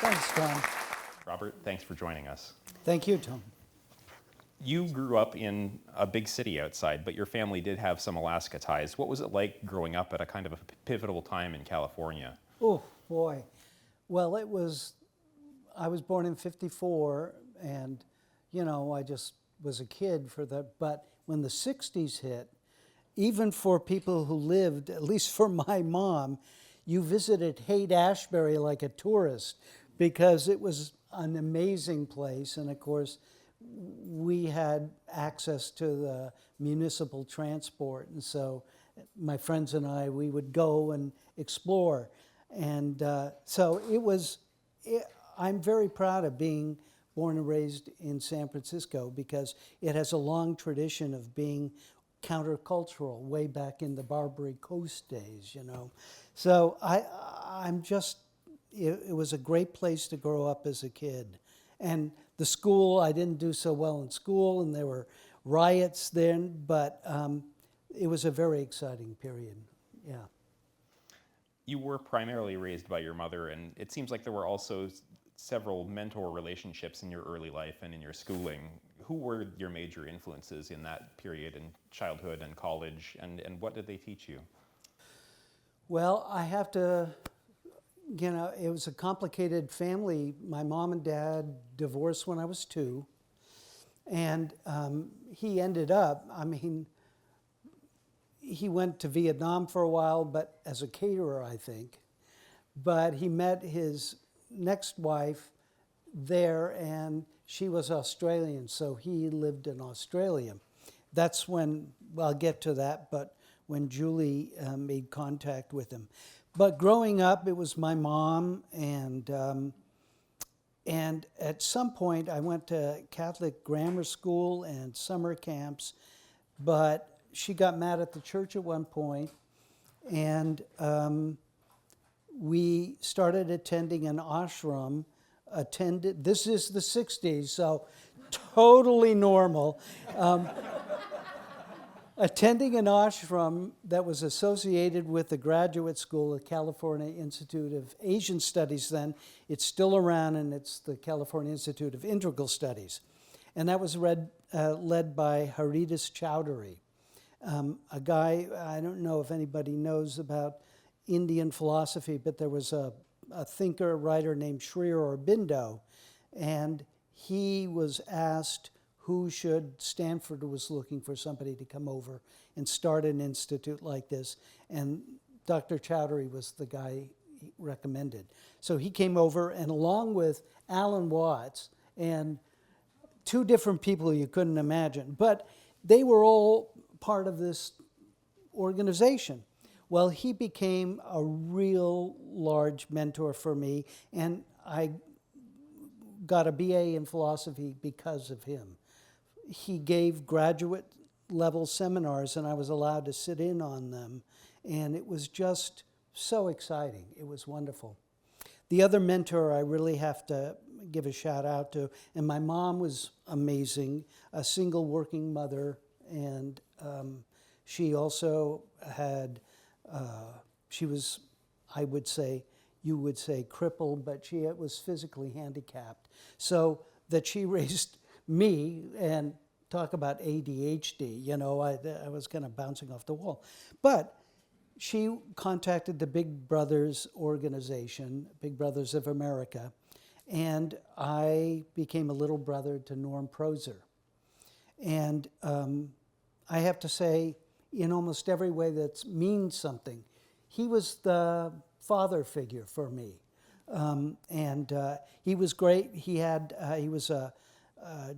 Thanks, Tom. Robert, thanks for joining us. Thank you, Tom. You grew up in a big city outside, but your family did have some Alaska ties. What was it like growing up at a kind of a pivotal time in California? Oh, boy. Well, I was born in '54, and, I just was a kid for that. But when the 60s hit, even for people who lived, at least for my mom, you visited Haight-Ashbury like a tourist because it was an amazing place. And of course, we had access to the municipal transport. And so my friends and I, we would go and explore. And so I'm very proud of being born and raised in San Francisco because it has a long tradition of being countercultural way back in the Barbary Coast days, So it was a great place to grow up as a kid. And the school, I didn't do so well in school, and there were riots then, but it was a very exciting period, yeah. You were primarily raised by your mother, and it seems like there were also several mentor relationships in your early life and in your schooling. Who were your major influences in that period in childhood and college, and what did they teach you? Well, I have to, it was a complicated family. My mom and dad divorced when I was 2, and he ended up, he went to Vietnam for a while, but as a caterer, I think. But he met his next wife there, and she was Australian, so he lived in Australia. That's when, well, I'll get to that, but when Julie made contact with him. But growing up, it was my mom, and at some point, I went to Catholic grammar school and summer camps, but she got mad at the church at one point, and we started attending an ashram. This is the 60s, so totally normal. Attending an ashram that was associated with the graduate school at California Institute of Asian Studies then. It's still around, and it's the California Institute of Integral Studies. And that was led by Haridas Chowdhury, a guy, I don't know if anybody knows about Indian philosophy, but there was a thinker, writer named Sri Aurobindo, and he was asked Stanford was looking for somebody to come over and start an institute like this, and Dr. Chowdhury was the guy he recommended. So he came over, and along with Alan Watts and 2 different people you couldn't imagine, but they were all part of this organization. Well, he became a real large mentor for me, and I got a BA in philosophy because of him. He gave graduate level seminars, and I was allowed to sit in on them, and it was just so exciting. It was wonderful. The other mentor I really have to give a shout out to, and my mom was amazing, a single working mother, and she also had, she was, I would say, you would say crippled, but she was physically handicapped. So that she raised me, and talk about ADHD, I was kind of bouncing off the wall. But she contacted the Big Brothers organization, Big Brothers of America, and I became a little brother to Norm Proser. And I have to say, in almost every way that means something, he was the father figure for me. And he was great. He was a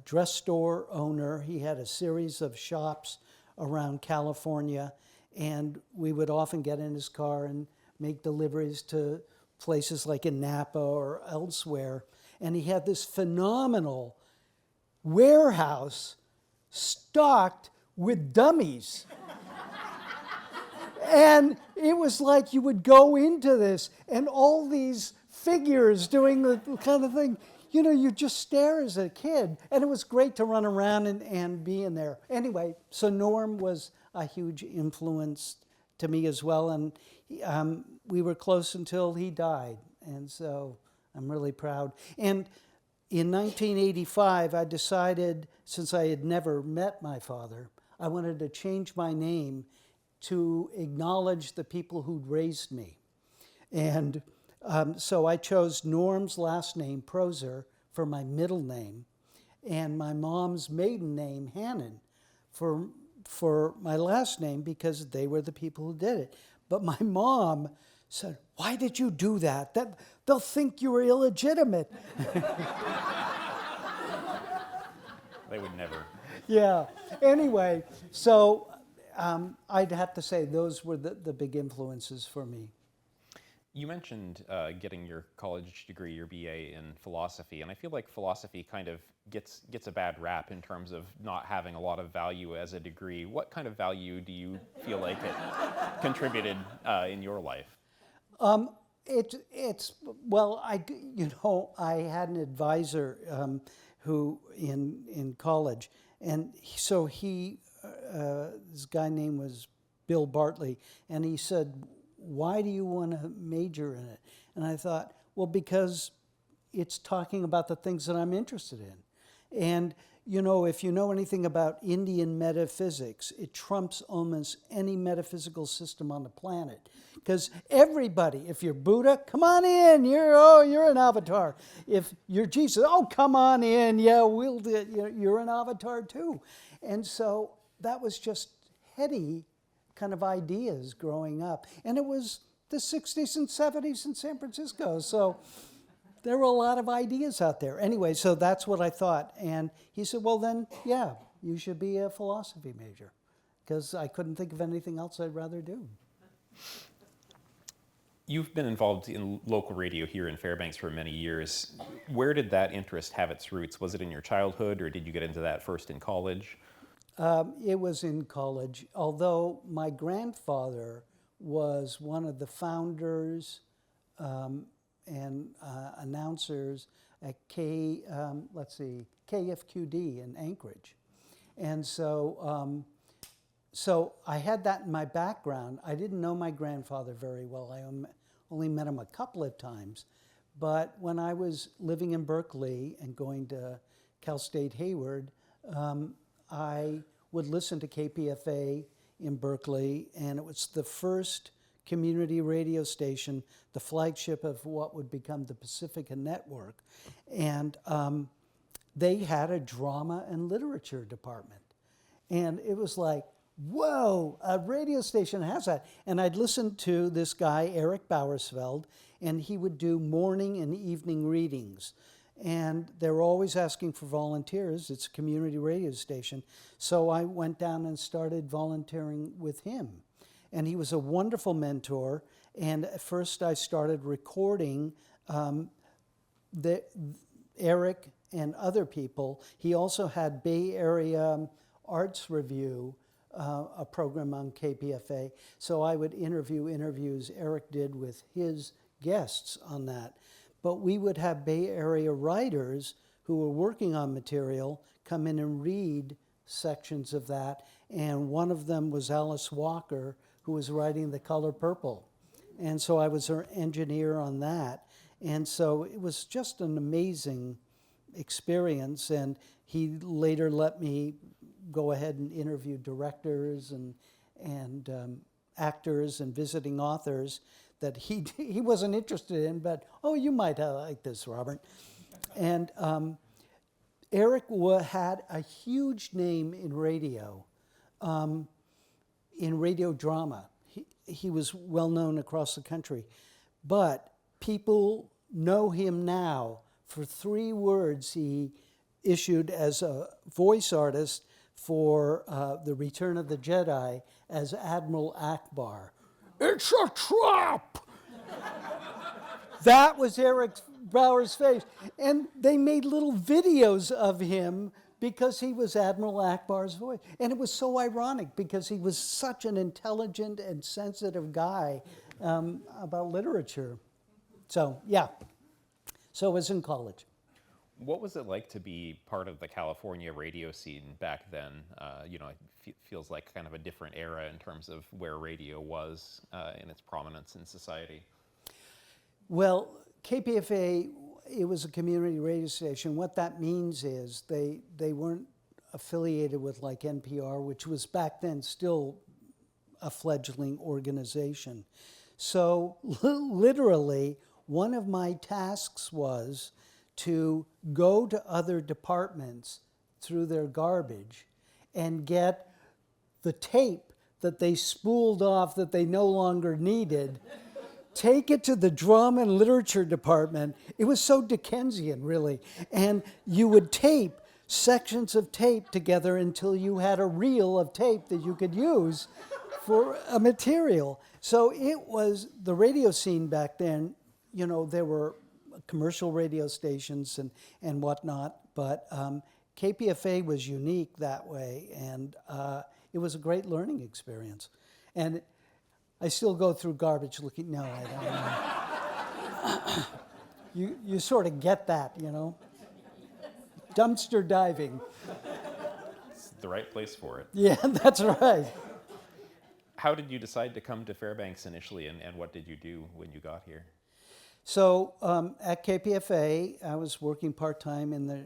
dress store owner. He had a series of shops around California, and we would often get in his car and make deliveries to places like in Napa or elsewhere. And he had this phenomenal warehouse stocked with dummies. And it was like you would go into this, and all these figures doing the kind of thing, you just stare as a kid. And it was great to run around and be in there. Anyway, so Norm was a huge influence to me as well. And we were close until he died. And so I'm really proud. And in 1985, I decided, since I had never met my father, I wanted to change my name to acknowledge the people who'd raised me. And so I chose Norm's last name, Proser, for my middle name, and my mom's maiden name, Hannon, for my last name, because they were the people who did it. But my mom said, "Why did you do that? They'll think you were illegitimate." They would never. Yeah. Anyway, so I'd have to say those were the big influences for me. You mentioned getting your college degree, your BA in philosophy, and I feel like philosophy kind of gets a bad rap in terms of not having a lot of value as a degree. What kind of value do you feel like it contributed in your life? It's well, I had an advisor who in college, and so this guy name was Bill Bartley, and he said, "Why do you want to major in it?" And I thought, well, because it's talking about the things that I'm interested in. And, if you know anything about Indian metaphysics, it trumps almost any metaphysical system on the planet. Because everybody, if you're Buddha, come on in, you're an avatar. If you're Jesus, oh, come on in, yeah, you're an avatar too. And so that was just heady kind of ideas growing up. And it was the 60s and 70s in San Francisco. So there were a lot of ideas out there. Anyway, so that's what I thought. And he said, well, then, yeah, you should be a philosophy major. Because I couldn't think of anything else I'd rather do. You've been involved in local radio here in Fairbanks for many years. Where did that interest have its roots? Was it in your childhood, or did you get into that first in college? It was in college, although my grandfather was one of the founders and announcers at KFQD in Anchorage. And so I had that in my background. I didn't know my grandfather very well. I only met him a couple of times. But when I was living in Berkeley and going to Cal State Hayward, I would listen to KPFA in Berkeley, and it was the first community radio station, the flagship of what would become the Pacifica Network. And they had a drama and literature department. And it was like, whoa, a radio station has that. And I'd listen to this guy, Eric Bowersfeld, and he would do morning and evening readings. And they were always asking for volunteers. It's a community radio station. So I went down and started volunteering with him. And he was a wonderful mentor. And at first I started recording Eric and other people. He also had Bay Area Arts Review, a program on KPFA. So I would interviews Eric did with his guests on that. But we would have Bay Area writers who were working on material come in and read sections of that. And one of them was Alice Walker, who was writing The Color Purple. And so I was her engineer on that. And so it was just an amazing experience. And he later let me go ahead and interview directors and actors and visiting authors that he wasn't interested in, but, oh, you might like this, Robert. And Eric had a huge name in radio drama. He was well known across the country. But people know him now for 3 words he issued as a voice artist for The Return of the Jedi as Admiral Akbar. It's a trap! That was Eric Brower's face. And they made little videos of him because he was Admiral Akbar's voice. And it was so ironic because he was such an intelligent and sensitive guy about literature. So, yeah. So I was in college. What was it like to be part of the California radio scene back then? It feels like kind of a different era in terms of where radio was in its prominence in society. Well, KPFA, it was a community radio station. What that means is they weren't affiliated with like NPR, which was back then still a fledgling organization. So literally, one of my tasks was to go to other departments through their garbage and get the tape that they spooled off that they no longer needed, take it to the drama and literature department. It was so Dickensian, really. And you would tape sections of tape together until you had a reel of tape that you could use for a material. So it was the radio scene back then. You know, there were commercial radio stations and whatnot, but KPFA was unique that way, and it was a great learning experience. And I still go through garbage looking, no, I don't. You sort of get that, you know. Dumpster diving. It's the right place for it. Yeah, that's right. How did you decide to come to Fairbanks initially, and what did you do when you got here? So at KPFA, I was working part-time in the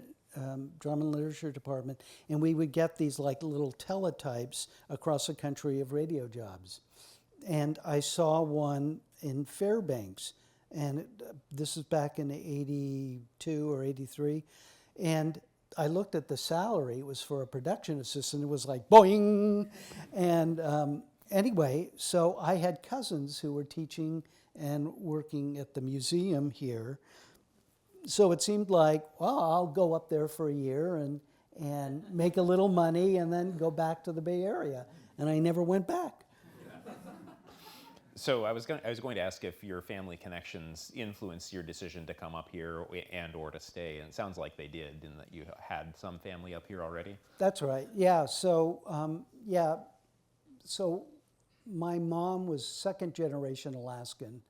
drama and literature department, and we would get these like little teletypes across the country of radio jobs. And I saw one in Fairbanks, and this is back in 82 or 83, and I looked at the salary. It was for a production assistant. It was like boing, and anyway, so I had cousins who were teaching and working at the museum here. So it seemed like, well, I'll go up there for a year and make a little money and then go back to the Bay Area. And I never went back. So I was going to ask if your family connections influenced your decision to come up here and or to stay. And it sounds like they did, in that you had some family up here already. That's right. Yeah. So So my mom was second generation Alaskan,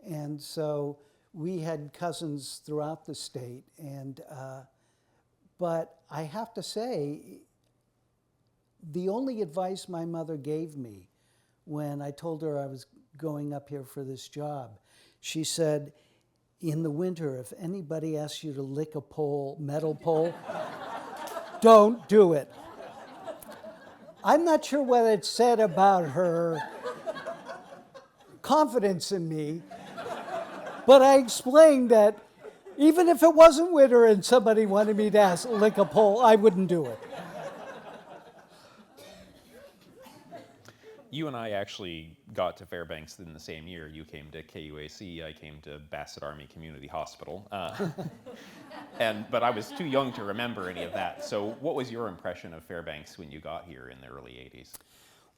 and so we had cousins throughout the state. And but I have to say, the only advice my mother gave me when I told her I was going up here for this job, she said, in the winter, if anybody asks you to lick a pole, metal pole, don't do it. I'm not sure what it said about her confidence in me, but I explained that even if it wasn't winter and somebody wanted me to lick a pole, I wouldn't do it. You and I actually got to Fairbanks in the same year. You came to KUAC, I came to Bassett Army Community Hospital. But I was too young to remember any of that. So what was your impression of Fairbanks when you got here in the early 80s?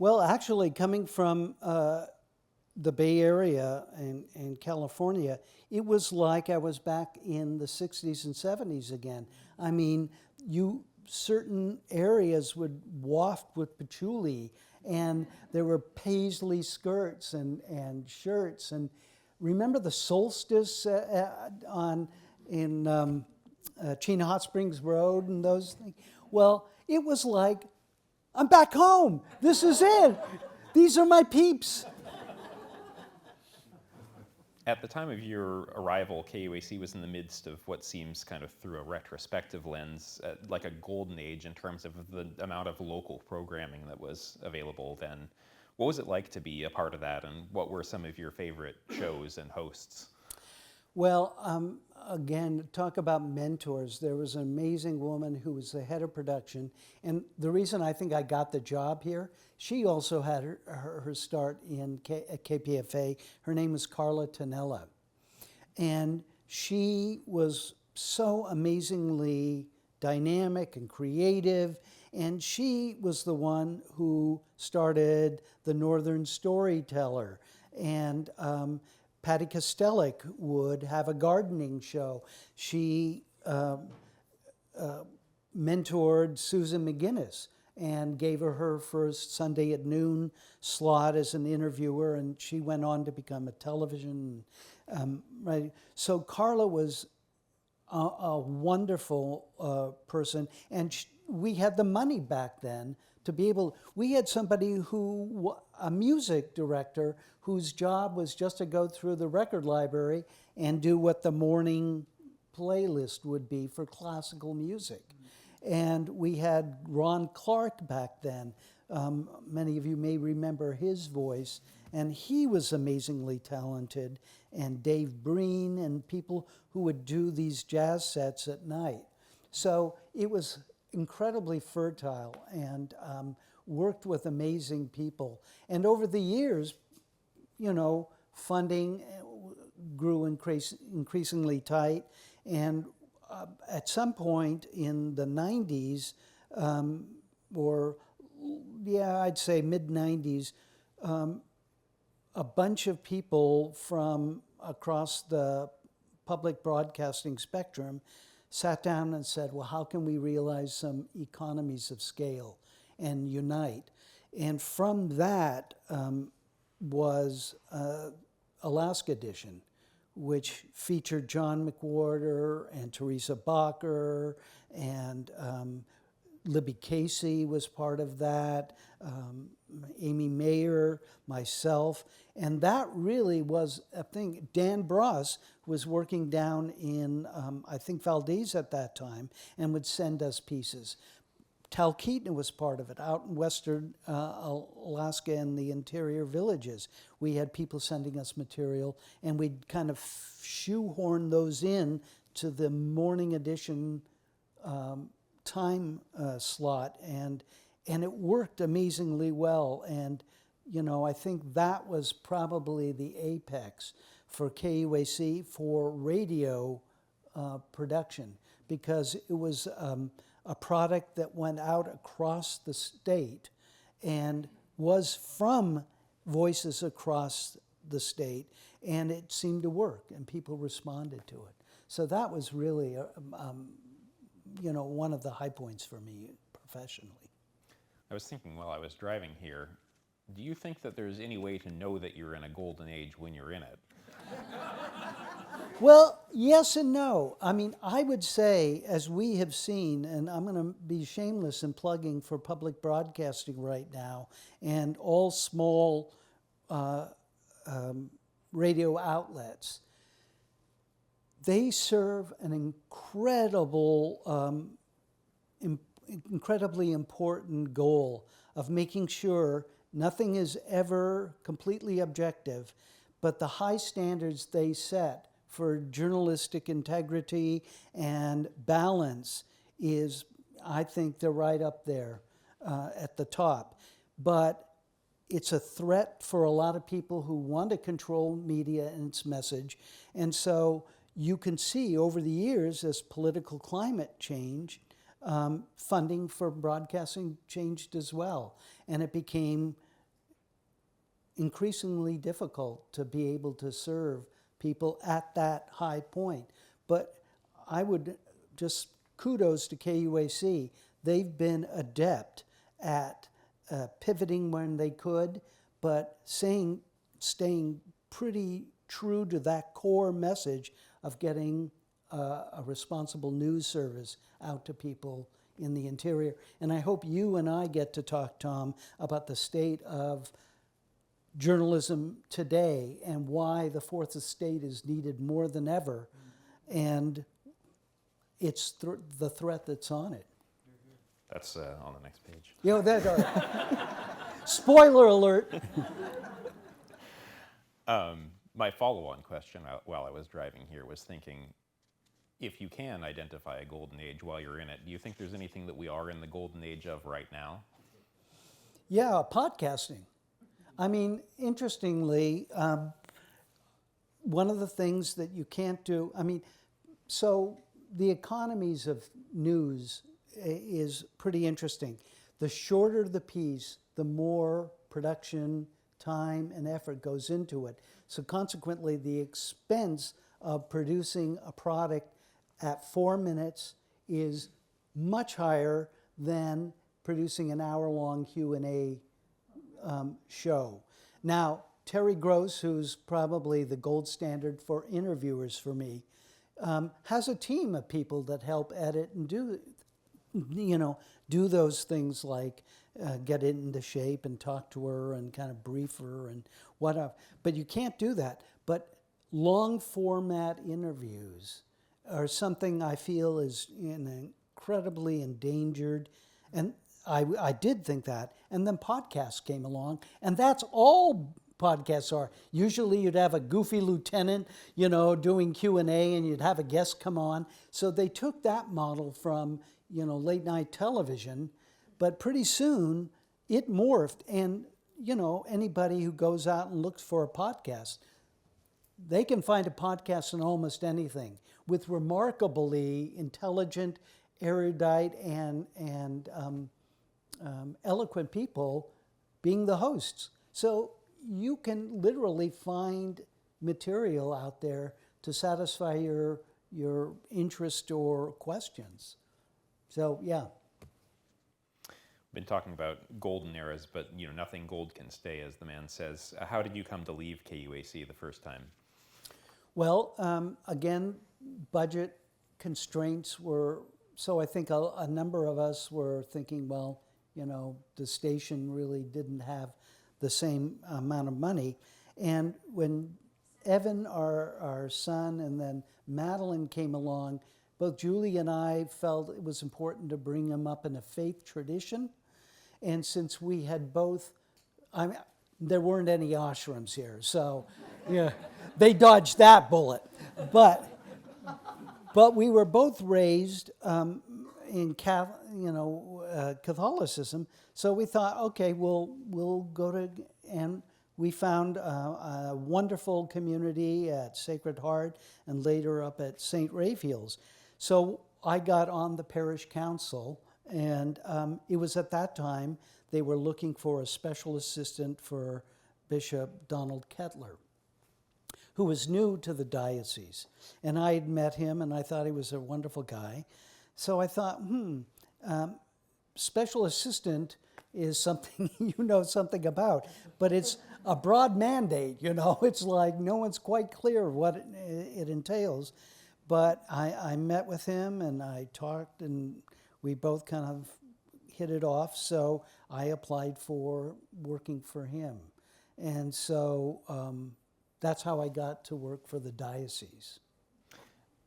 Well, actually, coming from the Bay Area and California, it was like I was back in the 60s and 70s again. I mean, certain areas would waft with patchouli, and there were paisley skirts and shirts. And remember the solstice in Chena Hot Springs Road and those things? Well, it was like, I'm back home. This is it. These are my peeps. At the time of your arrival, KUAC was in the midst of what seems, kind of through a retrospective lens, like a golden age in terms of the amount of local programming that was available then. What was it like to be a part of that, and what were some of your favorite shows and hosts? Well, again, talk about mentors. There was an amazing woman who was the head of production, and the reason I think I got the job here, she also had her start at KPFA. Her name was Carla Tonella, and she was so amazingly dynamic and creative, and she was the one who started the Northern Storyteller, and Patty Kostelik would have a gardening show. She mentored Susan McGinnis and gave her first Sunday at noon slot as an interviewer, and she went on to become a television. Right. So Carla was a wonderful person, and we had the money back then to be able, we had somebody who, a music director, whose job was just to go through the record library and do what the morning playlist would be for classical music. And we had Ron Clark back then. Many of you may remember his voice, and he was amazingly talented, and Dave Breen and people who would do these jazz sets at night. So it was incredibly fertile and worked with amazing people. And over the years, you know, funding grew increasingly tight, and at some point in the 90s, I'd say mid-90s, a bunch of people from across the public broadcasting spectrum sat down and said, well, how can we realize some economies of scale and unite? And from that was Alaska Edition, which featured John McWhorter and Teresa Bacher, and Libby Casey was part of that, Amy Mayer, myself, and that really was a thing. Dan Bross was working down in, I think, Valdez at that time, and would send us pieces. Talkeetna was part of it, out in western Alaska and the interior villages. We had people sending us material, and we'd kind of shoehorn those in to the morning edition time slot, and it worked amazingly well. And you know, I think that was probably the apex for KUAC for radio production, because it was a product that went out across the state and was from voices across the state, and it seemed to work, and people responded to it. So that was really, you know, one of the high points for me professionally. I was thinking while I was driving here, do you think that there's any way to know that you're in a golden age when you're in it? Well, yes and no. I mean, I would say, as we have seen, and I'm going to be shameless in plugging for public broadcasting right now, and all small radio outlets, they serve an incredibly important goal of making sure nothing is ever completely objective, but the high standards they set for journalistic integrity and balance is, I think they're right up there at the top. But it's a threat for a lot of people who want to control media and its message. And so you can see over the years, as political climate changed, funding for broadcasting changed as well. And it became increasingly difficult to be able to serve people at that high point. But I would just kudos to KUAC. They've been adept at pivoting when they could, but staying pretty true to that core message of getting a responsible news service out to people in the interior. And I hope you and I get to talk, Tom, about the state of journalism today and why the Fourth Estate is needed more than ever, and it's the threat that's on it. That's on the next page. You know, spoiler alert. My follow-on question while I was driving here was thinking, if you can identify a golden age while you're in it, do you think there's anything that we are in the golden age of right now? Yeah, podcasting. I mean, interestingly, one of the things that you can't do, I mean, so the economies of news is pretty interesting. The shorter the piece, the more production time and effort goes into it. So consequently, the expense of producing a product at 4 minutes is much higher than producing an hour-long Q&A show. Now, Terry Gross, who's probably the gold standard for interviewers for me, has a team of people that help edit and do those things like get it into shape and talk to her and kind of brief her and whatever. But you can't do that. But long format interviews are something I feel is incredibly endangered. And I did think that. And then podcasts came along, and that's all podcasts are. Usually you'd have a goofy lieutenant, doing Q&A, and you'd have a guest come on. So they took that model from, late night television, but pretty soon it morphed. And, anybody who goes out and looks for a podcast, they can find a podcast on almost anything with remarkably intelligent, erudite, and eloquent people being the hosts. So you can literally find material out there to satisfy your interest or questions. So, yeah. Been talking about golden eras, but nothing gold can stay, as the man says. How did you come to leave KUAC the first time? Well, again, budget constraints were, so I think a number of us were thinking, well, the station really didn't have the same amount of money. And when Evan, our son, and then Madeline came along, both Julie and I felt it was important to bring them up in a faith tradition. And since we had both, there weren't any ashrams here, so yeah, they dodged that bullet. But we were both raised in Catholicism, so we thought, okay, we'll go to, and we found a wonderful community at Sacred Heart and later up at St. Raphael's. So I got on the parish council, and it was at that time they were looking for a special assistant for Bishop Donald Kettler, who was new to the diocese. And I had met him, and I thought he was a wonderful guy. So I thought, special assistant is something something about, but it's a broad mandate, It's like no one's quite clear what it entails. But I met with him, and I talked, and we both kind of hit it off, so I applied for working for him. And so that's how I got to work for the diocese.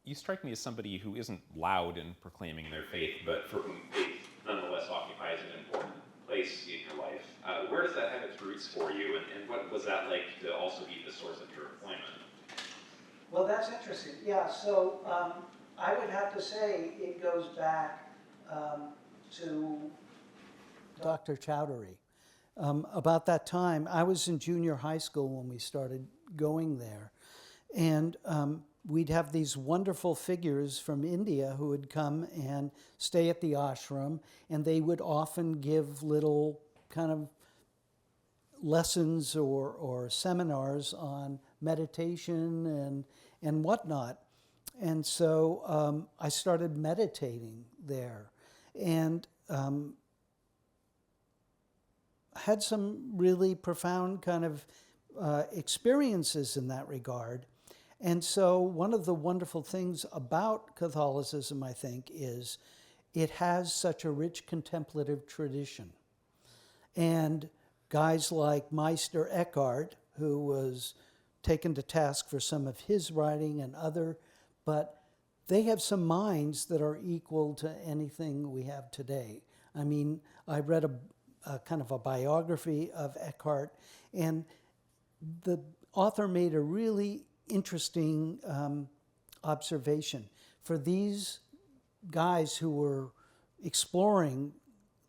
You strike me as somebody who isn't loud in proclaiming their faith, but for whom faith nonetheless occupies an important place in your life. Where does that have its roots for you, and what was that like to also be the source of your employment? Well, that's interesting. Yeah, so I would have to say it goes back to Dr. Chowdhury. About that time, I was in junior high school when we started going there. And we'd have these wonderful figures from India who would come and stay at the ashram, and they would often give little kind of lessons or seminars on meditation and whatnot. And so I started meditating there, and had some really profound kind of experiences in that regard. And so one of the wonderful things about Catholicism, I think, is it has such a rich contemplative tradition. And guys like Meister Eckhart, who was taken to task for some of his writing and other, but they have some minds that are equal to anything we have today. I mean, I read a kind of a biography of Eckhart, and the author made a really interesting observation. For these guys who were exploring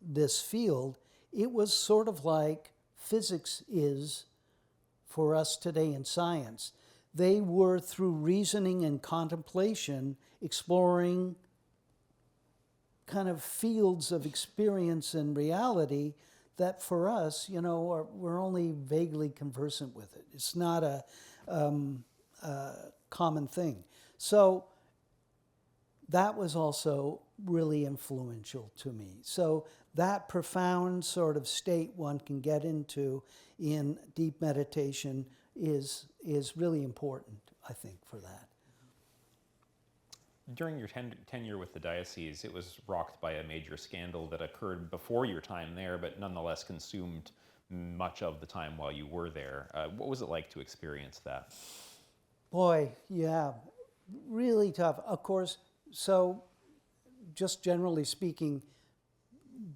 this field, it was sort of like physics is for us today in science. They were, through reasoning and contemplation, exploring kind of fields of experience and reality that for us, we're only vaguely conversant with it. It's not a common thing. So that was also really influential to me. So that profound sort of state one can get into in deep meditation is really important, I think, for that. During your tenure with the diocese, it was rocked by a major scandal that occurred before your time there, but nonetheless consumed much of the time while you were there. What was it like to experience that? Boy, yeah, really tough. Of course, so just generally speaking,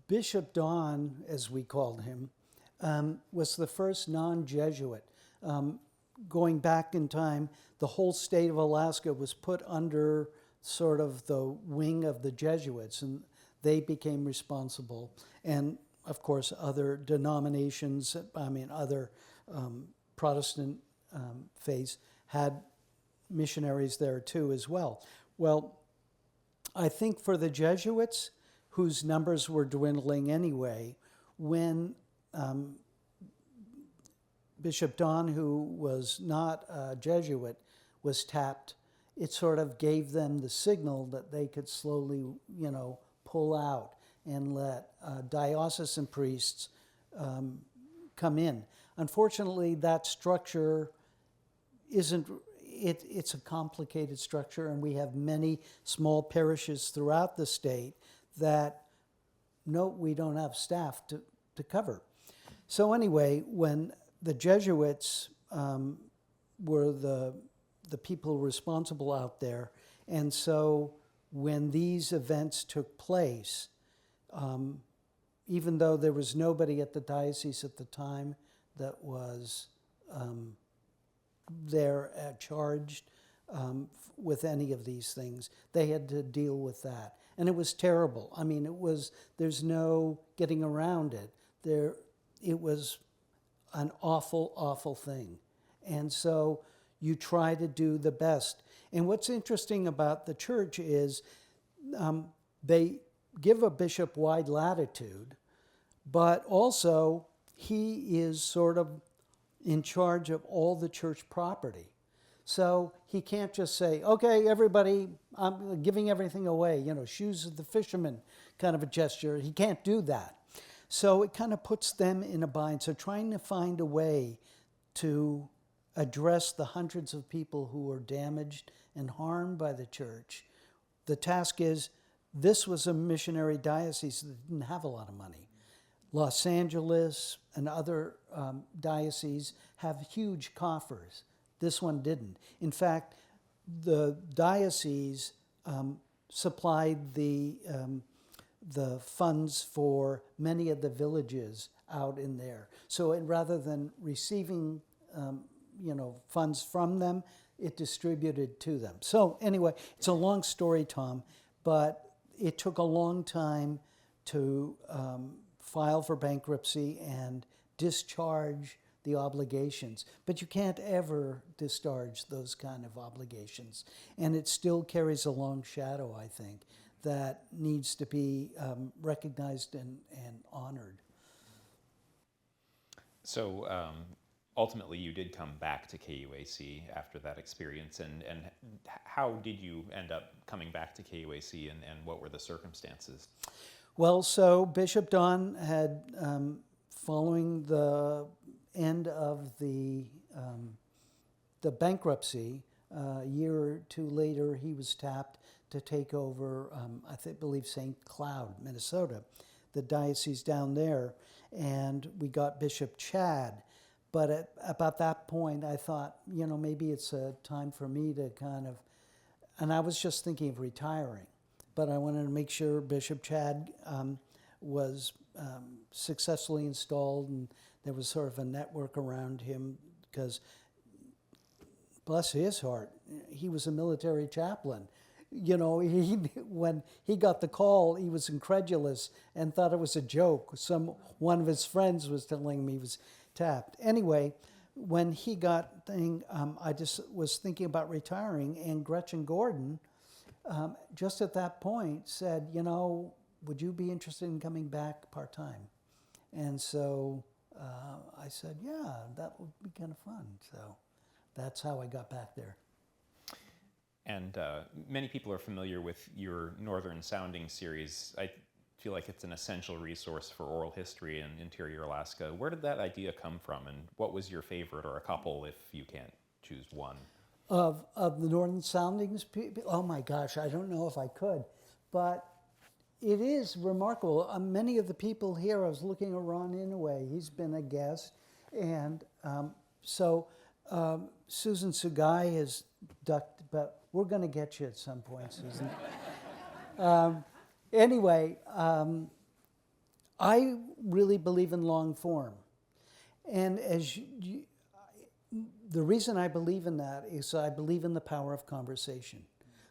Bishop Don, as we called him, was the first non-Jesuit. Going back in time, the whole state of Alaska was put under sort of the wing of the Jesuits, and they became responsible. And of course, other denominations, other Protestant faiths had missionaries there too as well. Well, I think for the Jesuits, whose numbers were dwindling anyway, when Bishop Don, who was not a Jesuit, was tapped, it sort of gave them the signal that they could slowly, pull out and let diocesan priests come in. Unfortunately, that structure isn't, it's a complicated structure, and we have many small parishes throughout the state that, no, we don't have staff to cover. So anyway, when the Jesuits were the people responsible out there, and so when these events took place, even though there was nobody at the diocese at the time that was there charged with any of these things, they had to deal with that. And it was terrible. I mean, there's no getting around it. It was an awful, awful thing. And so you try to do the best. And what's interesting about the church is they give a bishop wide latitude, but also he is sort of in charge of all the church property. So he can't just say, okay, everybody, I'm giving everything away, shoes of the fisherman kind of a gesture. He can't do that. So it kind of puts them in a bind. So trying to find a way to address the hundreds of people who were damaged and harmed by the church. The task is, this was a missionary diocese that didn't have a lot of money. Los Angeles and other dioceses have huge coffers. This one didn't. In fact, the diocese supplied the funds for many of the villages out in there. So rather than receiving funds from them, it distributed to them. So anyway, it's a long story, Tom, but it took a long time to file for bankruptcy and discharge the obligations. But you can't ever discharge those kind of obligations. And it still carries a long shadow, I think, that needs to be recognized and honored. So ultimately you did come back to KUAC after that experience, and how did you end up coming back to KUAC, and what were the circumstances? Well, so Bishop Don had, following the end of the bankruptcy, a year or two later, he was tapped to take over, I believe St. Cloud, Minnesota, the diocese down there, and we got Bishop Chad. But at about that point, I thought, maybe it's a time for me to and I was just thinking of retiring, but I wanted to make sure Bishop Chad was successfully installed, and there was sort of a network around him, because bless his heart, he was a military chaplain. When he got the call, he was incredulous and thought it was a joke. One of his friends was telling him he was tapped. Anyway, when he got I just was thinking about retiring, and Gretchen Gordon, just at that point, said, would you be interested in coming back part-time? And so I said, yeah, that would be kind of fun. So that's how I got back there. And many people are familiar with your Northern Sounding series. I feel like it's an essential resource for oral history in interior Alaska. Where did that idea come from, and what was your favorite, or a couple if you can't choose one? of the Northern Soundings people. Oh my gosh, I don't know if I could, but it is remarkable. Many of the people here, I was looking at Ron Inouye, he's been a guest, and Susan Sugai has ducked, but we're going to get you at some point, Susan. Anyway, I really believe in long form, and the reason I believe in that is I believe in the power of conversation.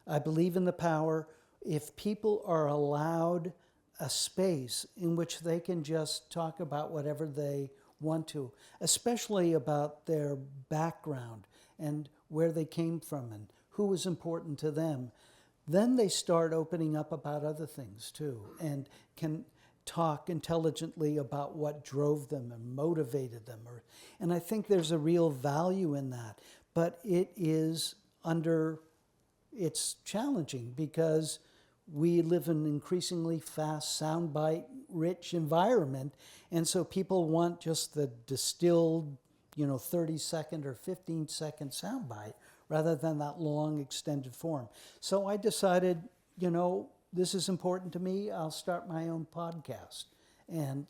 I believe in the power, if people are allowed a space in which they can just talk about whatever they want to, especially about their background and where they came from and who was important to them, then they start opening up about other things too and can talk intelligently about what drove them and motivated them. And I think there's a real value in that. But it's challenging because we live in an increasingly fast, soundbite-rich environment, and so people want just the distilled, 30-second or 15-second soundbite rather than that long, extended form. So I decided, this is important to me. I'll start my own podcast, and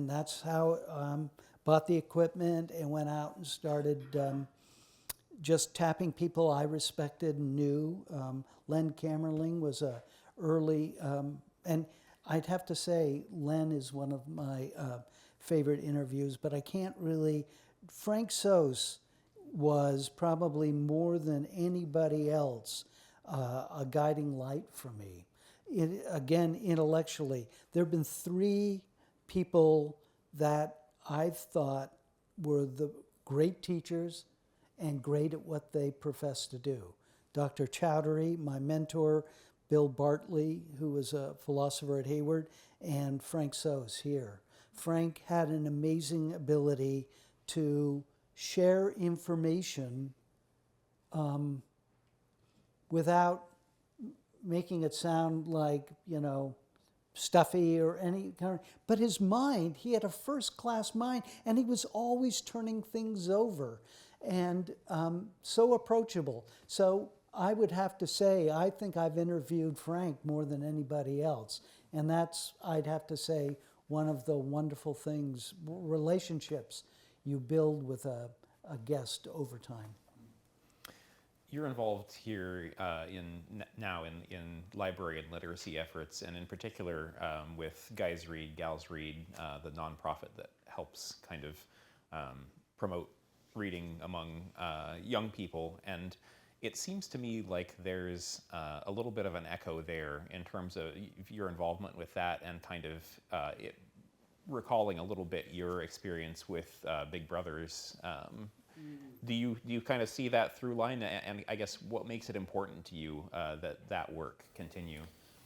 that's how bought the equipment and went out and started just tapping people I respected and knew. Len Kammerling was a early, and I'd have to say Len is one of my favorite interviews, but I can't really. Frank Sos was probably more than anybody else a guiding light for me. Again, intellectually, there have been 3 people that I've thought were the great teachers and great at what they profess to do. Dr. Chowdhury, my mentor, Bill Bartley, who was a philosopher at Hayward, and Frank Sos here. Frank had an amazing ability to share information without making it sound like, stuffy or any kind of, but his mind, he had a first-class mind, and he was always turning things over, and so approachable. So I would have to say, I think I've interviewed Frank more than anybody else, and that's, I'd have to say, one of the wonderful things, relationships you build with a guest over time. You're involved here now in library and literacy efforts, and in particular with Guys Read, Gals Read, the nonprofit that helps kind of promote reading among young people. And it seems to me like there's a little bit of an echo there in terms of your involvement with that and kind of recalling a little bit your experience with Big Brothers. Do you kind of see that through line? And I guess what makes it important to you that work continue?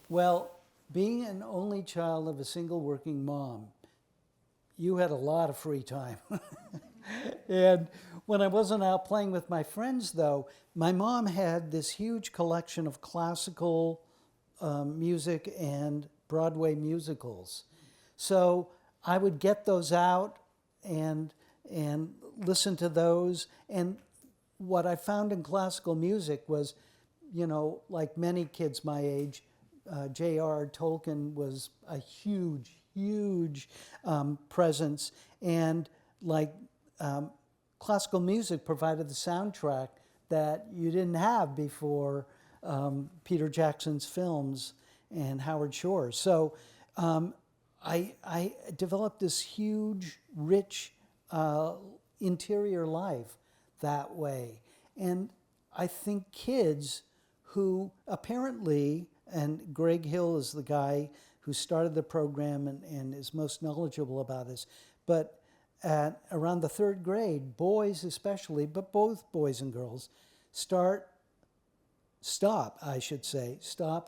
Well, being an only child of a single working mom, you had a lot of free time. And when I wasn't out playing with my friends, though, my mom had this huge collection of classical music and Broadway musicals. So I would get those out and listen to those. And what I found in classical music was, like many kids my age, J.R.R. Tolkien was a huge presence. And classical music provided the soundtrack that you didn't have before Peter Jackson's films and Howard Shore. So I developed this huge, rich interior life that way. And I think kids who apparently, and Greg Hill is the guy who started the program and is most knowledgeable about this, but at around the 3rd grade, boys especially, but both boys and girls, stop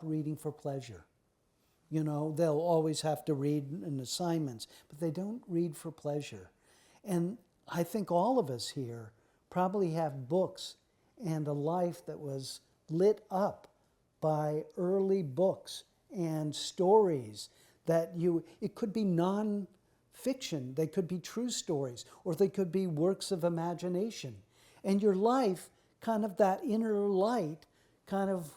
reading for pleasure. They'll always have to read in assignments, but they don't read for pleasure. And I think all of us here probably have books and a life that was lit up by early books and stories that it could be non-fiction, they could be true stories, or they could be works of imagination. And your life kind of that inner light kind of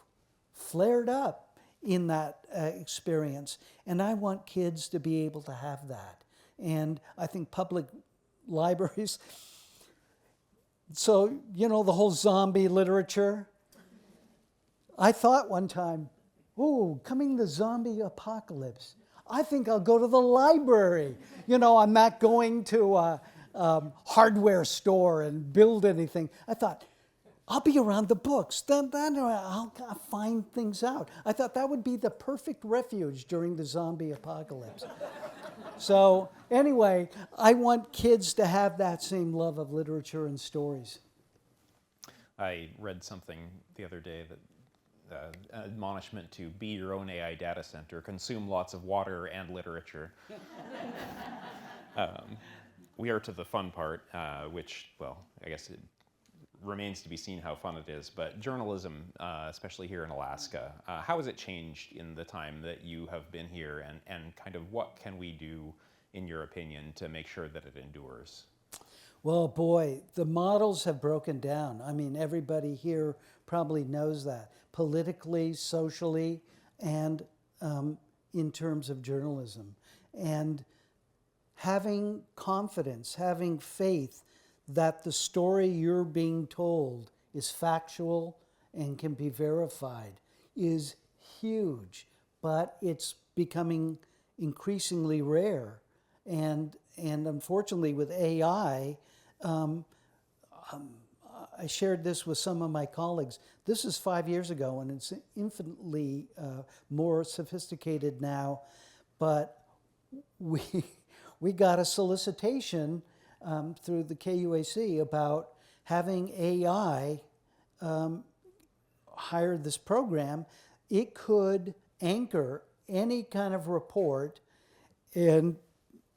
flared up in that experience. And I want kids to be able to have that. And I think public libraries, so, you know, the whole zombie literature. I thought one time, ooh, coming the zombie apocalypse, I think I'll go to the library. You know, I'm not going to a hardware store and build anything. I thought, I'll be around the books. Then I'll find things out. I thought that would be the perfect refuge during the zombie apocalypse. So anyway, I want kids to have that same love of literature and stories. I read something the other day that an admonishment to be your own AI data center, consume lots of water and literature. We are to the fun part, which, well, I guess it remains to be seen how fun it is, but journalism, especially here in Alaska, how has it changed in the time that you have been here, and kind of what can we do, in your opinion, to make sure that it endures? Well, boy, the models have broken down. I mean, everybody here probably knows that, politically, socially, and in terms of journalism. And having confidence, having faith that the story you're being told is factual and can be verified is huge, but it's becoming increasingly rare. And unfortunately with AI, I shared this with some of my colleagues. This is 5 years ago, and it's infinitely more sophisticated now. But we got a solicitation through the KUAC about having AI hire this program. It could anchor any kind of report, and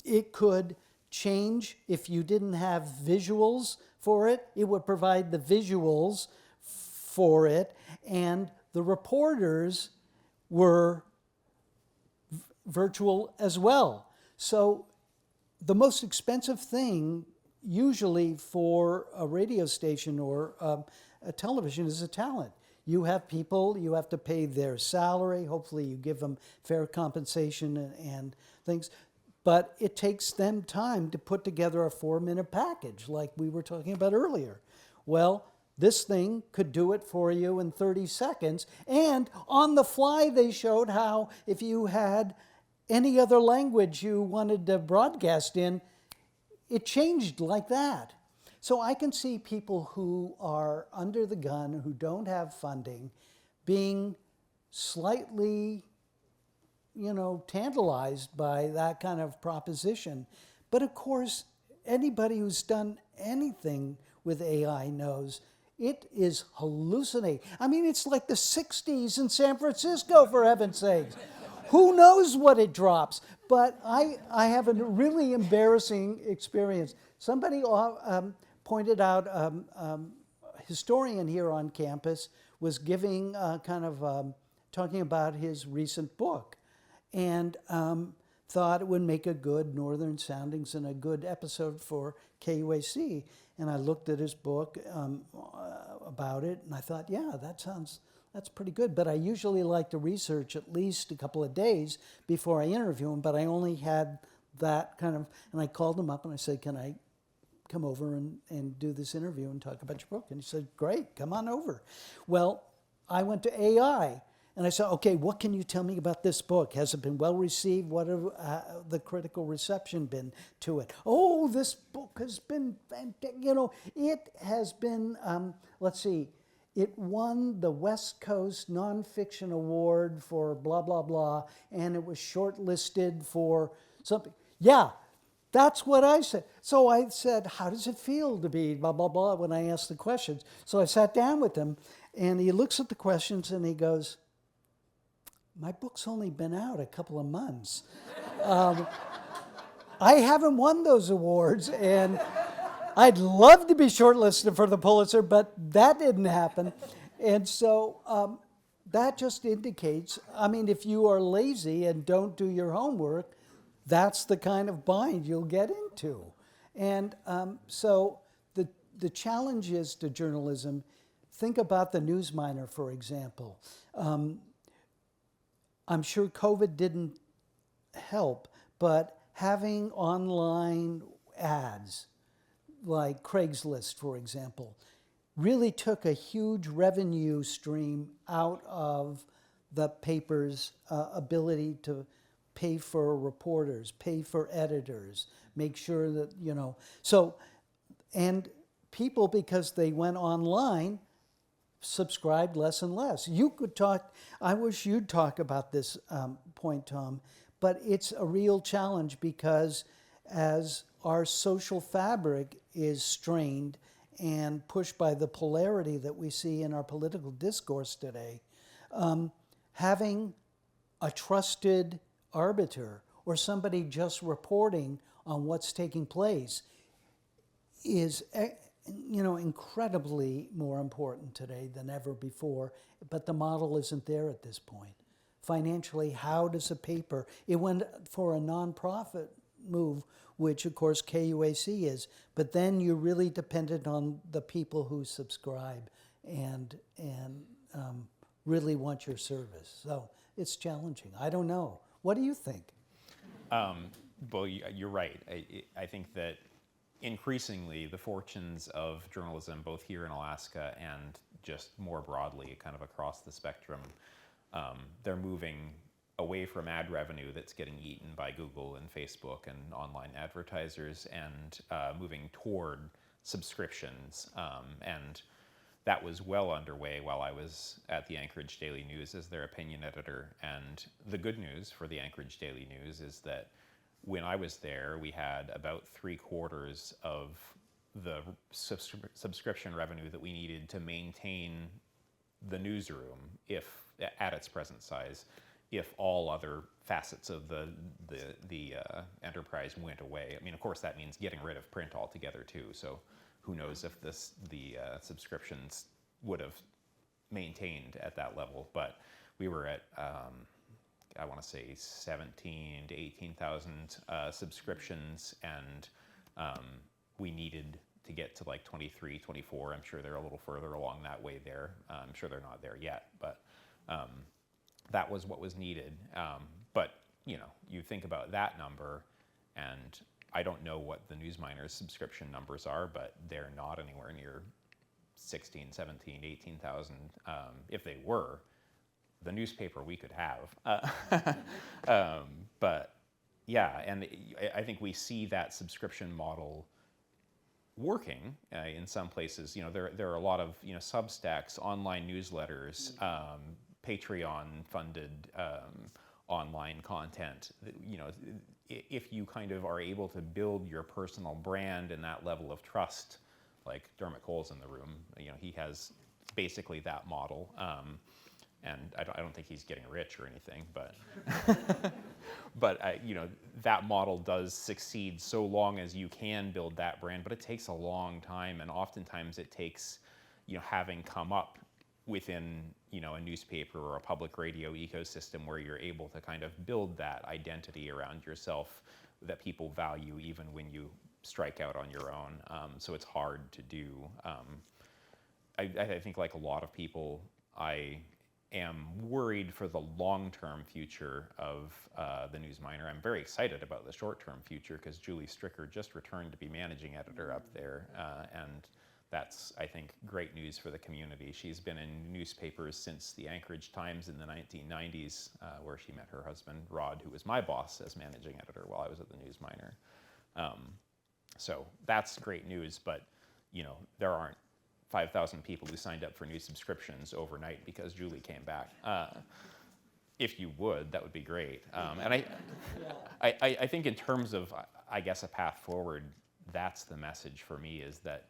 it could change. If you didn't have visuals for it, it would provide the visuals for it, and the reporters were virtual as well. So the most expensive thing usually for a radio station or a television is a talent. You have people, you have to pay their salary, hopefully you give them fair compensation and things. But it takes them time to put together a 4-minute package like we were talking about earlier. Well, this thing could do it for you in 30 seconds. And on the fly, they showed how if you had any other language you wanted to broadcast in, it changed like that. So I can see people who are under the gun, who don't have funding, being slightly, tantalized by that kind of proposition. But of course, anybody who's done anything with AI knows it is hallucinating. I mean, it's like the 60s in San Francisco, for heaven's sakes. Who knows what it drops? But I have a really embarrassing experience. Somebody pointed out, a historian here on campus was giving talking about his recent book, and thought it would make a good Northern Soundings and a good episode for KUAC. And I looked at his book about it, and I thought, yeah, that's pretty good. But I usually like to research at least a couple of days before I interview him, but I only had that and I called him up and I said, can I come over and do this interview and talk about your book? And he said, great, come on over. Well, I went to AI. And I said, okay, what can you tell me about this book? Has it been well received? What have the critical reception been to it? Oh, this book has been, it has been, let's see, it won the West Coast Nonfiction Award for blah, blah, blah, and it was shortlisted for something. Yeah, that's what I said. So I said, how does it feel to be blah, blah, blah, when I asked the questions? So I sat down with him, and he looks at the questions, and he goes, my book's only been out a couple of months. I haven't won those awards, and I'd love to be shortlisted for the Pulitzer, but that didn't happen. And so that just indicates, if you are lazy and don't do your homework, that's the kind of bind you'll get into. And so the challenge is to journalism, think about the Newsminer, for example. I'm sure COVID didn't help, but having online ads like Craigslist, for example, really took a huge revenue stream out of the paper's ability to pay for reporters, pay for editors, make sure that, and people, because they went online, subscribed less and less. You could talk, I wish you'd talk about this point, Tom, but it's a real challenge because as our social fabric is strained and pushed by the polarity that we see in our political discourse today, having a trusted arbiter or somebody just reporting on what's taking place is incredibly more important today than ever before, but the model isn't there at this point. Financially, how does a paper, it went for a nonprofit move, which of course KUAC is, but then you're really dependent on the people who subscribe and really want your service. So it's challenging. I don't know. What do you think? Well, you're right. I think that increasingly the fortunes of journalism, both here in Alaska and just more broadly, kind of across the spectrum, they're moving away from ad revenue that's getting eaten by Google and Facebook and online advertisers, and moving toward subscriptions. And that was well underway while I was at the Anchorage Daily News as their opinion editor. And the good news for the Anchorage Daily News is that when I was there, we had about 3/4 of the subscription revenue that we needed to maintain the newsroom, if at its present size, if all other facets of the enterprise went away. I mean, of course, that means getting rid of print altogether too. So who knows if the subscriptions would have maintained at that level. But we were at, I want to say 17 to 18,000 subscriptions, and we needed to get to like 23, 24. I'm sure they're a little further along that way there. I'm sure they're not there yet, but that was what was needed. But you think about that number, and I don't know what the Newsminer's subscription numbers are, but they're not anywhere near 16, 17, 18,000. If they were, the newspaper we could have. But yeah, and I think we see that subscription model working in some places. There are a lot of Substacks, online newsletters, Patreon-funded online content. If you kind of are able to build your personal brand and that level of trust, like Dermot Cole's in the room, he has basically that model. And I don't think he's getting rich or anything, but but that model does succeed so long as you can build that brand. But it takes a long time, and oftentimes it takes having come up within a newspaper or a public radio ecosystem where you're able to kind of build that identity around yourself that people value even when you strike out on your own. So it's hard to do. I think, like a lot of people, I am worried for the long-term future of the Newsminer. I'm very excited about the short-term future because Julie Stricker just returned to be managing editor up there, and that's, I think, great news for the community. She's been in newspapers since the Anchorage Times in the 1990s, where she met her husband, Rod, who was my boss as managing editor while I was at the Newsminer. So that's great news, but there aren't 5,000 people who signed up for new subscriptions overnight because Julie came back. If you would, that would be great. And I think in terms of, I guess, a path forward, that's the message for me, is that,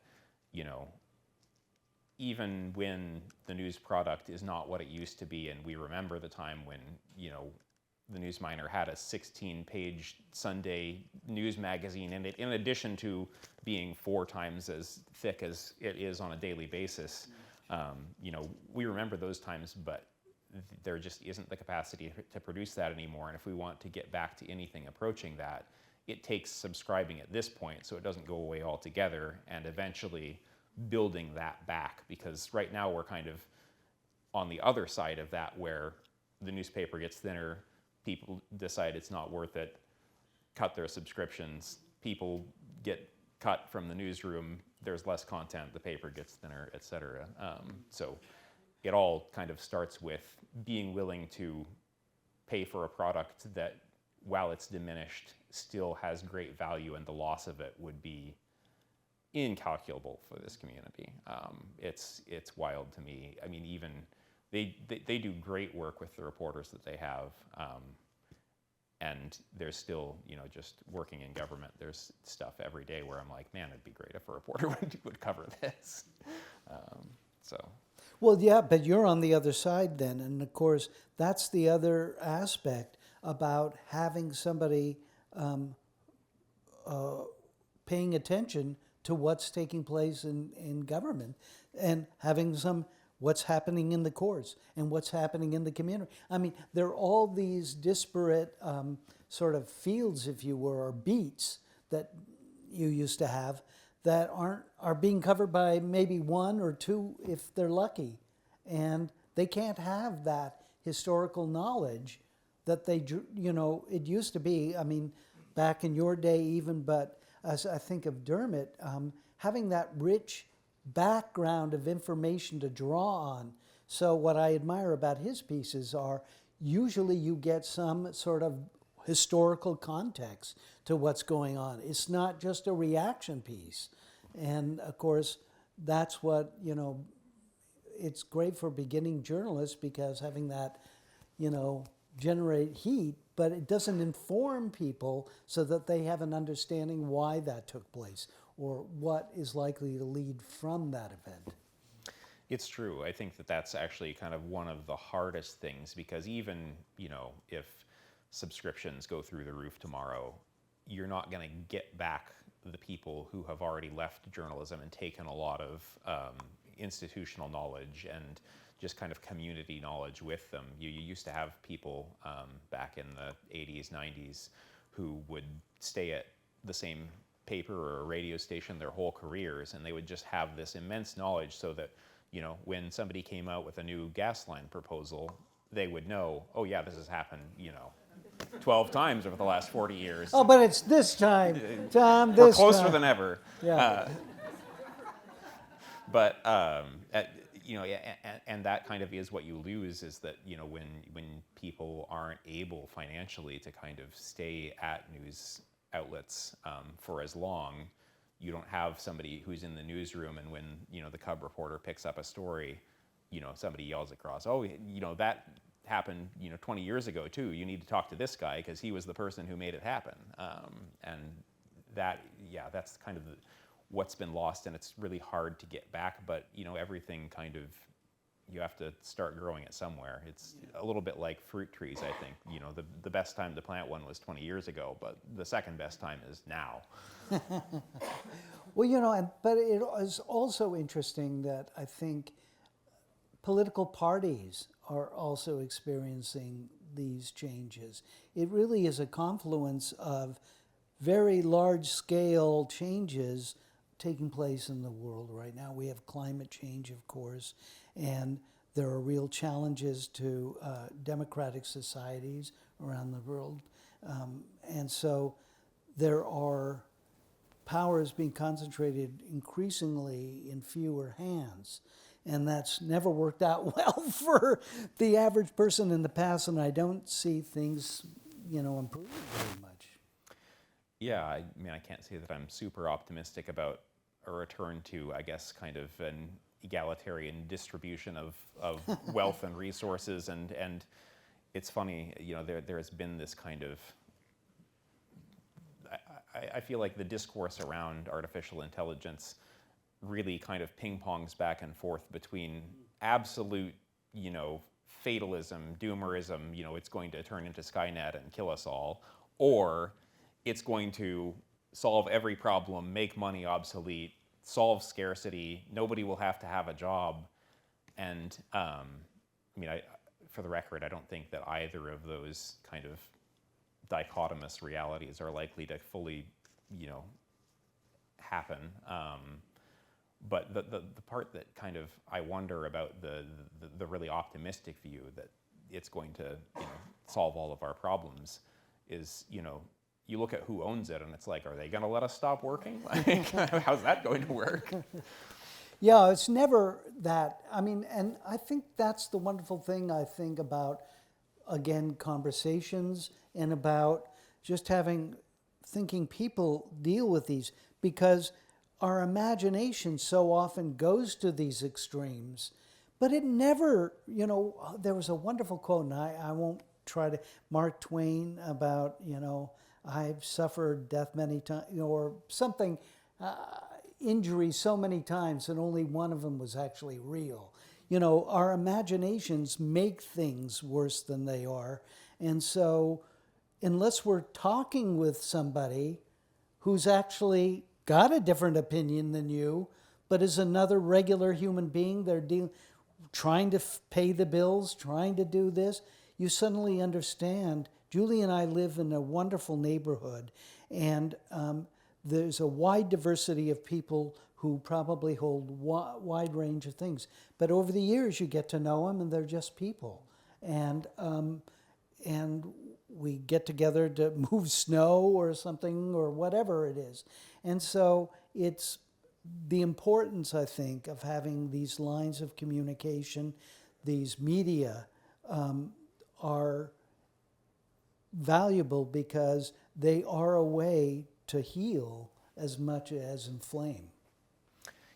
even when the news product is not what it used to be, and we remember the time when, the Newsminer had a 16-page Sunday news magazine, and in addition to being 4 times as thick as it is on a daily basis, we remember those times, but there just isn't the capacity to produce that anymore. And if we want to get back to anything approaching that, it takes subscribing at this point so it doesn't go away altogether, and eventually building that back, because right now we're kind of on the other side of that, where the newspaper gets thinner, people decide it's not worth it, cut their subscriptions, people get cut from the newsroom, there's less content, the paper gets thinner, et cetera. So it all kind of starts with being willing to pay for a product that, while it's diminished, still has great value, and the loss of it would be incalculable for this community. It's wild to me. I mean, even they do great work with the reporters that they have, and there's still, just working in government, there's stuff every day where I'm like, man, it'd be great if a reporter would cover this. Well, yeah, but you're on the other side then, and of course, that's the other aspect about having somebody paying attention to what's taking place in government, and having what's happening in the courts and what's happening in the community. I mean, there are all these disparate sort of fields, if you were, or beats that you used to have that are being covered by maybe one or two if they're lucky, and they can't have that historical knowledge that it used to be. I mean, back in your day even, but as I think of Dermot, having that rich background of information to draw on. So what I admire about his pieces are usually you get some sort of historical context to what's going on. It's not just a reaction piece. And of course, that's what, it's great for beginning journalists, because having that, generate heat, but it doesn't inform people so that they have an understanding why that took place or what is likely to lead from that event. It's true. I think that that's actually kind of one of the hardest things, because even, if subscriptions go through the roof tomorrow, you're not going to get back the people who have already left journalism and taken a lot of institutional knowledge and just kind of community knowledge with them. You used to have people back in the 80s, 90s who would stay at the same paper or a radio station their whole careers, and they would just have this immense knowledge, so that, when somebody came out with a new gas line proposal, they would know, oh yeah, this has happened, 12 times over the last 40 years. Oh, but it's this time, Tom, We're this closer time. than ever. Yeah. And that kind of is what you lose, is that, when people aren't able financially to kind of stay at news outlets for as long, you don't have somebody who's in the newsroom, and when, the cub reporter picks up a story, somebody yells across, oh, that happened, 20 years ago too. You need to talk to this guy because he was the person who made it happen. And that's kind of what's been lost, and it's really hard to get back. But everything kind of, you have to start growing it somewhere. It's a little bit like fruit trees, I think. The best time to plant one was 20 years ago, but the second best time is now. Well, but it is also interesting that I think political parties are also experiencing these changes. It really is a confluence of very large-scale changes taking place in the world right now. We have climate change, of course, and there are real challenges to democratic societies around the world. And so there are powers being concentrated increasingly in fewer hands. And that's never worked out well for the average person in the past, and I don't see things, improving very much. Yeah, I mean, I can't say that I'm super optimistic about a return to, I guess, kind of an egalitarian distribution of wealth and resources, and it's funny, there has been this kind of, I feel like the discourse around artificial intelligence really kind of ping-pongs back and forth between absolute, fatalism, doomerism, it's going to turn into Skynet and kill us all, or it's going to solve every problem, make money obsolete, solve scarcity, nobody will have to have a job. And for the record, I don't think that either of those kind of dichotomous realities are likely to fully, happen. But the part that kind of I wonder about the really optimistic view that it's going to, solve all of our problems is, you look at who owns it and it's like, are they going to let us stop working? Like, how's that going to work? Yeah, it's never that. I mean, and I think that's the wonderful thing I think about, again, conversations and about just thinking people deal with these, because our imagination so often goes to these extremes, but it never, there was a wonderful quote, and I won't try to, Mark Twain about, I've suffered death many times, or something, injury so many times, and only one of them was actually real. Our imaginations make things worse than they are. And so unless we're talking with somebody who's actually got a different opinion than you, but is another regular human being, they're trying to pay the bills, trying to do this, you suddenly understand. Julie and I live in a wonderful neighborhood, and there's a wide diversity of people who probably hold wide range of things. But over the years, you get to know them, and they're just people. And we get together to move snow or something or whatever it is. And so it's the importance, I think, of having these lines of communication, these media are valuable because they are a way to heal as much as inflame.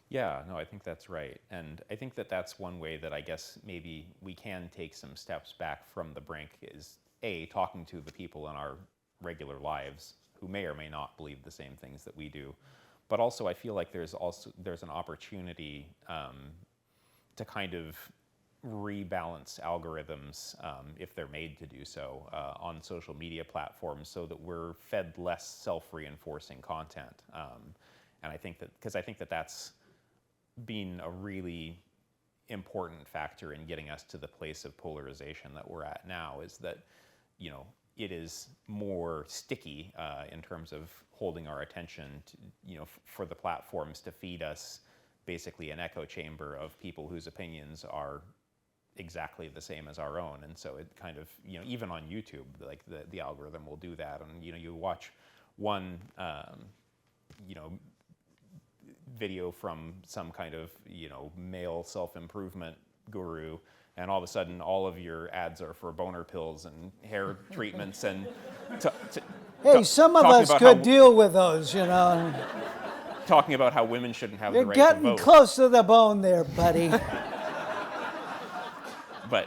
Yeah, no, I think that's right. And I think that that's one way that I guess maybe we can take some steps back from the brink is, A, talking to the people in our regular lives who may or may not believe the same things that we do. But also I feel like there's an opportunity to kind of rebalance algorithms if they're made to do so on social media platforms so that we're fed less self-reinforcing content. And I think that that's been a really important factor in getting us to the place of polarization that we're at now, is that, it is more sticky in terms of holding our attention to, for the platforms to feed us basically an echo chamber of people whose opinions are exactly the same as our own. And so it kind of, even on YouTube, like the algorithm will do that. And, you watch one, video from some kind of, male self-improvement guru, and all of a sudden all of your ads are for boner pills and hair treatments and hey, some of us could deal with those, talking about how women shouldn't have You're the right to vote. getting close to the bone there, buddy. But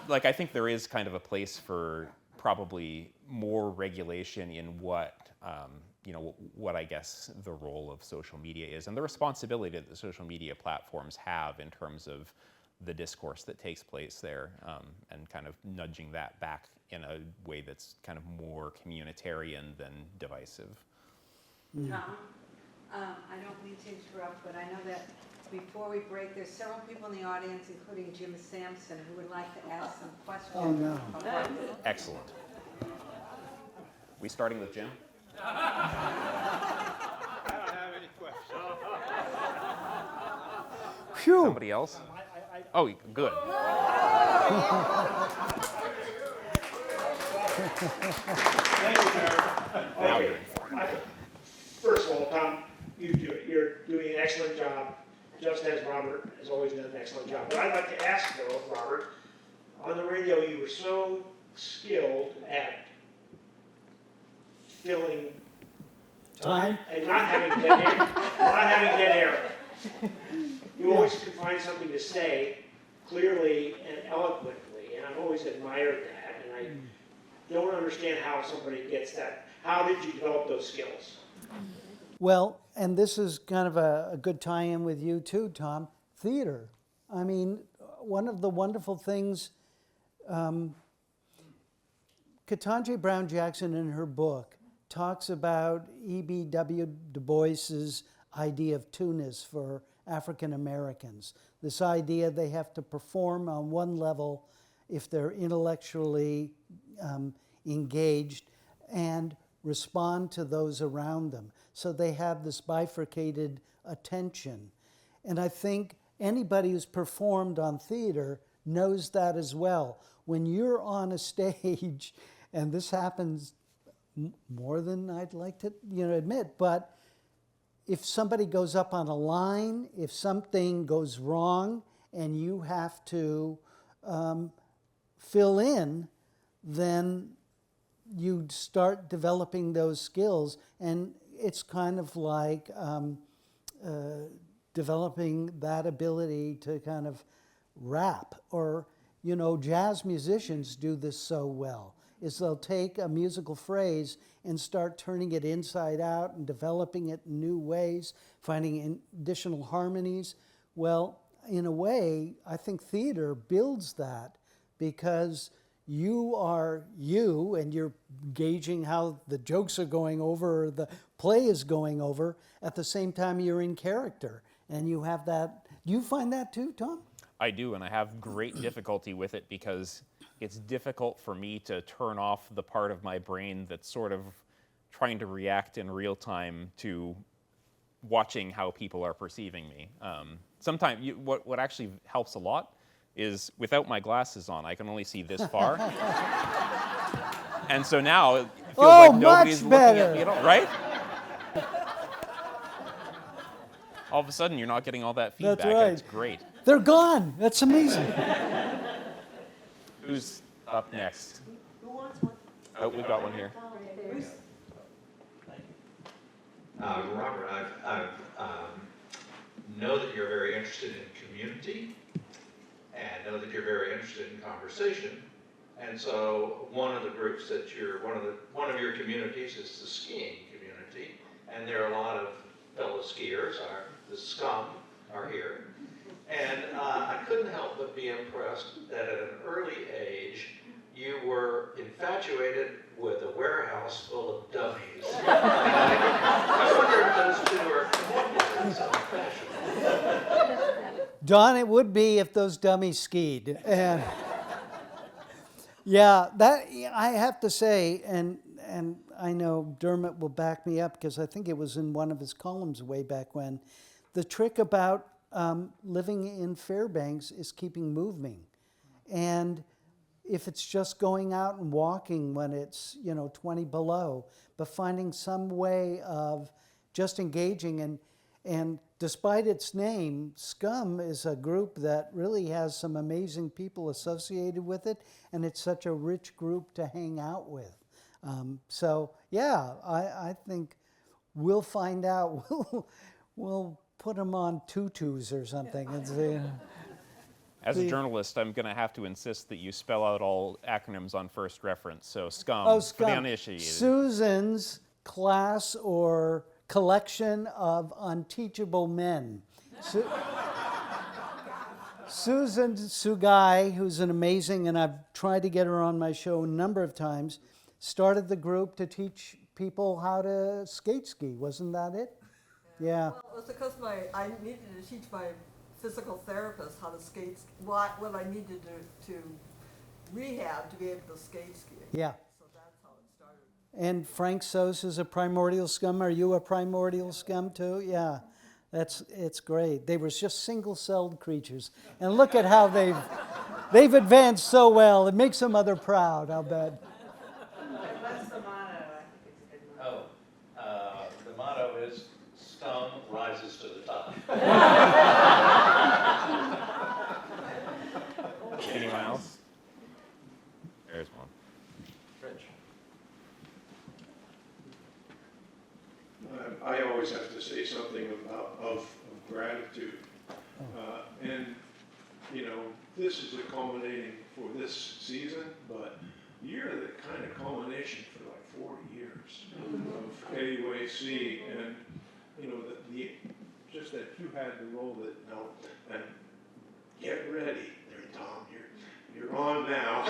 like, I think there is kind of a place for probably more regulation in what I guess the role of social media is, and the responsibility that the social media platforms have in terms of the discourse that takes place there, and kind of nudging that back in a way that's kind of more communitarian than divisive. Tom, I don't mean to interrupt, but I know that before we break, there's several people in the audience, including Jim Sampson, who would like to ask some questions. Oh, no. Excellent. We starting with Jim? I don't have any questions. Phew. Somebody else? Oh, good. Thank you, Jared. Now you're informed. First of all, Tom, you're doing an excellent job, just as Robert has always done an excellent job. But I'd like to ask, though, Robert, on the radio you were so skilled at filling Time? and not having dead air. Not having dead air. You always could find something to say clearly and eloquently, and I've always admired that, and I don't understand how somebody gets that. How did you develop those skills? Well, and this is kind of a good tie-in with you too, Tom. Theater. I mean, one of the wonderful things, Ketanji Brown Jackson in her book talks about E.B.W. Du Bois's idea of two-ness for African Americans. This idea they have to perform on one level if they're intellectually engaged and respond to those around them. So they have this bifurcated attention. And I think anybody who's performed on theater knows that as well. When you're on a stage, and this happens more than I'd like to admit, but if somebody goes up on a line, if something goes wrong and you have to fill in, then you start developing those skills, and it's kind of like developing that ability to kind of rap, or jazz musicians do this so well, is they'll take a musical phrase and start turning it inside out and developing it in new ways, finding additional harmonies. Well, in a way, I think theater builds that, because you are you, and you're gauging how the jokes are going over, or the play is going over. At the same time, you're in character, and you have that. Do you find that too, Tom? I do, and I have great difficulty with it because it's difficult for me to turn off the part of my brain that's sort of trying to react in real time to watching how people are perceiving me. Sometimes what actually helps a lot is without my glasses on, I can only see this far. And so now it feels like nobody's looking at me at all, right? All of a sudden, you're not getting all that feedback. That's right. And it's great. They're gone. That's amazing. Who's up next? Who wants one? Oh, we've got one here. Robert, I know that you're very interested in community, and know that you're very interested in conversation. And so one of the groups that one of your communities is the skiing community, and there are a lot of fellow skiers. The scum are here, and I couldn't help but be impressed that at an early age you were infatuated with a warehouse full of dummies. I wonder if those two are connected in some fashion. Don, it would be if those dummies skied. And yeah, that I have to say, and I know Dermot will back me up because I think it was in one of his columns way back when. The trick about living in Fairbanks is keeping moving. And if it's just going out and walking when it's 20 below, but finding some way of just engaging, and despite its name, SCUM is a group that really has some amazing people associated with it, and it's such a rich group to hang out with. So yeah, I think we'll find out. We'll put them on tutus or something. And see. As a journalist, I'm going to have to insist that you spell out all acronyms on first reference. So SCUM, Oh, for the SCUM. uninitiated. Susan's class or collection of unteachable men. Susan Sugai, who's an amazing, and I've tried to get her on my show a number of times, started the group to teach people how to skate ski. Wasn't that it? Yeah. Well, it's because I needed to teach my physical therapist how to skate, what I needed to rehab to be able to skate ski. Yeah. So that's how it started. And Frank Sos is a primordial scum. Are you a primordial scum too? Yeah. It's great. They were just single-celled creatures. And look at how they've advanced so well. It makes some other proud, I'll bet. What's the motto? I think it's a good motto. The motto is scum rises to the top. Anyone else? There's one. Rich. I always have to say something of gratitude. And, this is a culminating for this season, but you're the kind of culmination for like 40 years of KUAC, and, just that you had the role that, and get ready there, Tom, you're on now.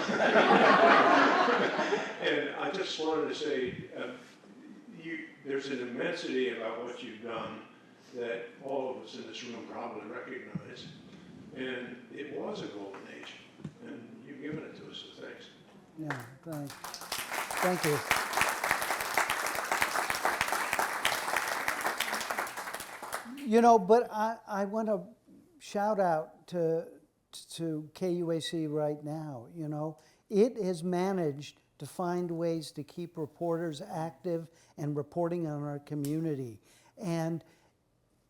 And I just wanted to say, there's an immensity about what you've done that all of us in this room probably recognize. And it was a golden age, and you've given it to us, so thanks. Yeah, thanks. Thank you. You know, but I want to shout out to KUAC right now. You know, it has managed to find ways to keep reporters active and reporting on our community. And,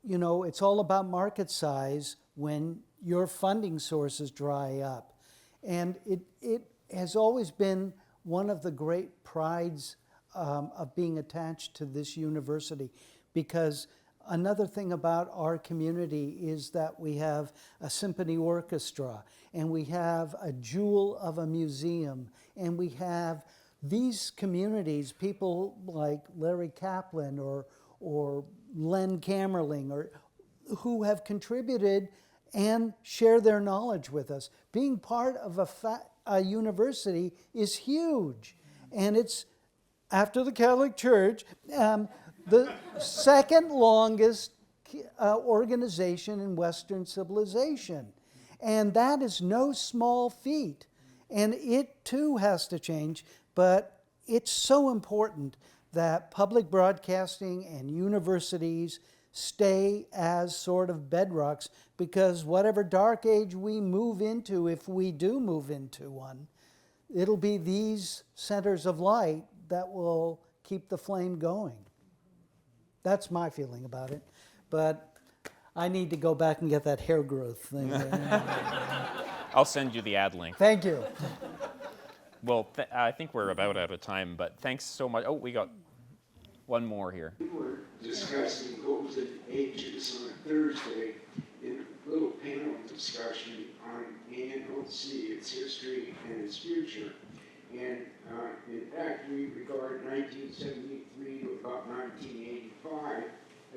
you know, it's all about market size when your funding sources dry up. And it has always been one of the great prides of being attached to this university, because another thing about our community is that we have a symphony orchestra, and we have a jewel of a museum, and we have these communities, people like Larry Kaplan or Len Kammerling, or who have contributed and share their knowledge with us. Being part of a university is huge, and it's, after the Catholic Church, the second longest organization in Western civilization. And that is no small feat. And it too has to change, but it's so important that public broadcasting and universities stay as sort of bedrocks, because whatever dark age we move into, if we do move into one, it'll be these centers of light that will keep the flame going. That's my feeling about it. But I need to go back and get that hair growth thing. I'll send you the ad link. Thank you. Well, I think we're about out of time, but thanks so much. Oh, we got one more here. We were discussing golden ages on Thursday in a little panel discussion on ANC, its history and its future. And in fact, we regard 1973 to about 1985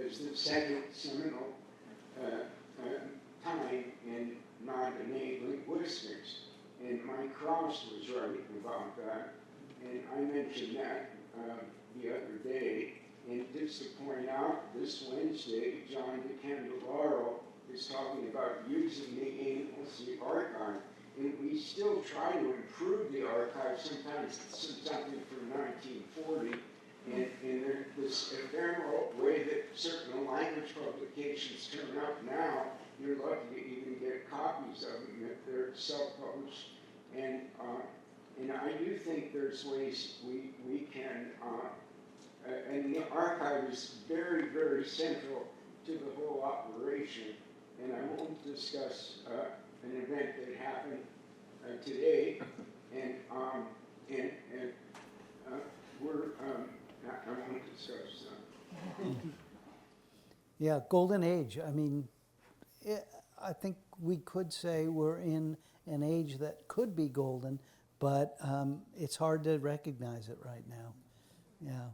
as the second seminal time in non-innate linguistics. And Mike Cross was writing about that. And I mentioned that the other day. And just to point out, this Wednesday, John DeCandelaro is talking about using the ANC archive. And we still try to improve the archive, sometimes something from 1940, and there's this ephemeral way that certain language publications turn up now. You're lucky to even get copies of them if they're self-published. And I do think there's ways we can, and the archive is very, very central to the whole operation. And I won't discuss an event that happened today, and I won't discuss that. Yeah, golden age. I mean, I think we could say we're in an age that could be golden, but it's hard to recognize it right now. Yeah.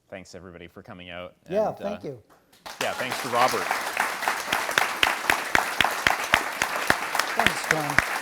Thanks, everybody, for coming out. Yeah, And, thank you. Yeah, thanks to Robert. Thanks, Tom.